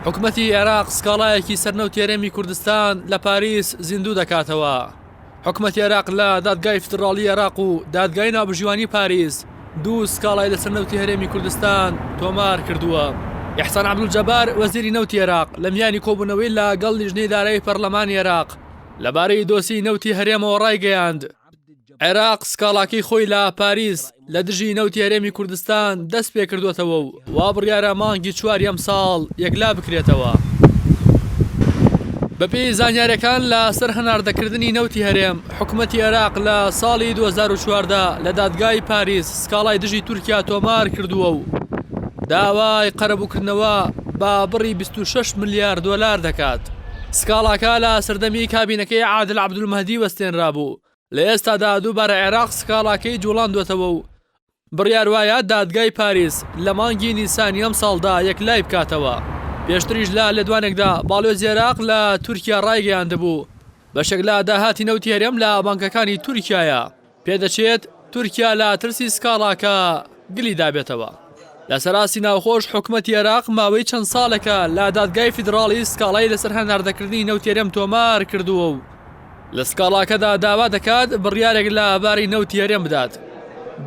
حکومەتی عێراق سکاڵایەکی سەرنەوت هێرێمی کوردستان لە پاریس زیندوو دەکاتەوە. حکومەتی عێراق لە دادگای فدراڵی عێراق و دادگای ناوبژیوانی پاریس دوو سکاڵای لە سەرنەوتی هەرێمی کوردستان تۆمار کردووە. ئیحسان عەبدولجەبار وەزیری نەوتی عێراق لە میانی کۆبوونەوەی لەگەڵ لیژنەی دارایی پەرلەمانی عێراق لەبارەی دۆسی نەوتی هەرێمەوە ڕایگەیاند. عێراق سکاڵاکەی خۆی لە پاریس لە دژی نەوتی هەرێمی کوردستان دەست پێ کردوێتەوە و وا بڕیارە مانگی 4 ساڵ یەکلا بکرێتەوە. بەپێی زانیاریەکان لە سەر هەناردەکردنی نەوتی هەرێم حکومەتی عێراق لە ساڵی 2014 لە دادگای پاریس سکاڵای دژی تورکیا تۆمار کردووە و داوای قەرەبووکردنەوە بە بڕی 26 ملیارد دۆلار دەکات. سکاڵاکە لە سەردەمی کابینەکەی عادل عەبدولمەهدی وەستێنرا بوو. لە ئێستادا دووبارە عێراق سکاڵاکەی جوڵاندوێتەوە و بڕیار وایە دادگای پاریس لە مانگی نیسانی ئەم ساڵدا یەکلای بکاتەوە. پێشتریش لە لێدوانێکدا باڵۆزی عێراق لە تورکیا ڕایگەیاندەبوو بەشێک لە داهاتی نەوتی هەرێم لە بانکەکانی تورکیایە. پێدەچێت تورکیا لە ترسی سکاڵاکە گلی دابێتەوە. لە سەراسی ناوخۆش حکومەتی عێراق ماوەی چەند ساڵێکە لە دادگای فیدراڵی سکاڵای لەسەر هەناردەکردنی نەوتی هەرێم تۆمار کردووە و لە سکاڵاکەدا داوا دەکات بڕیارێک لە ئاباری نەوتی هەرێم بدات.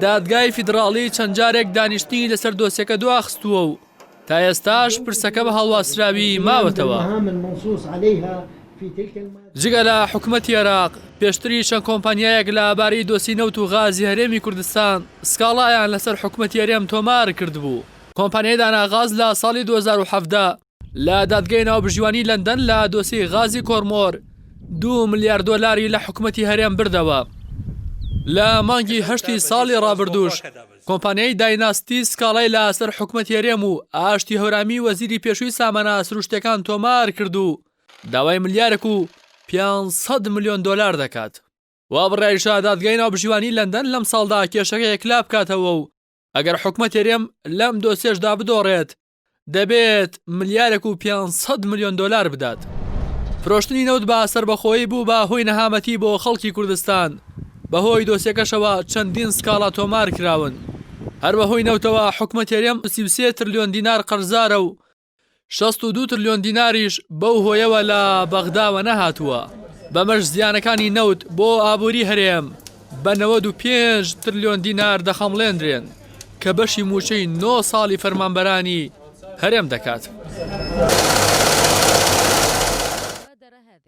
دادگای فیدراڵی چەند جارێک دانیشتنی لەسەر دۆسیەکە دواخستووە و تا ئێستاش پرسەکە بە هەڵواسراوی ماوەتەوە. جگە لە حکومەتی عێراق پێشتری چەند کۆمپانیایەک لە ئاباری دۆسی نەوت و غازی هەرێمی کوردستان سکاڵایان لەسەر حکومەتی هەرێم تۆمار کردبوو. کۆمپانیای داناغاز لە ساڵی 2017 لە دادگای ناوبژیوانی لەندەن لە دۆسی غازی کۆرمۆر 2 ملیارد دۆلاری لە حکومەتی هەرێم بردەوە. لە مانگی 8 ساڵی ڕابردووش کۆمپانیای دایناستی سکاڵای لە سەر حکومەتی هەرێم و ئاشتی هەورامی وەزیری پێشووی سامانە سروشتەکان تۆمار کرد و داوای ملیارێک و 500 ملیۆن دۆلار دەکات. وا بڕایشە دادگای ناوبژیوانی لەندەن لەم ساڵدا کێشەکە یەکلا بکاتەوە و ئەگەر حکومەتی هەرێم لەم دۆسێشدا بدۆڕێت دەبێت ملیارێک و 500 ملیۆن دۆلار بدات. فرۆشتنی نەوت بە سەربەخۆیی بوو بە هۆی نەهامەتی بۆ خەڵکی کوردستان. بەهۆی دۆسیەکەشەوە چەندین سکاڵا تۆمار کراون. هەر بەهۆی نەوتەوە حکومەتی هەرێم 33 تریلیۆن دینار قەرزارە و 62 تریلیۆن دیناریش بەو هۆیەوە لە بەغداوە نەهاتووە. بەمەش زیانەکانی نەوت بۆ ئابووری هەرێم بە 95 تریلیۆن دینار دەخەمڵێنرێن کە بەشی موچەی 9 ساڵی فەرمانبەرانی هەرێم دەکات.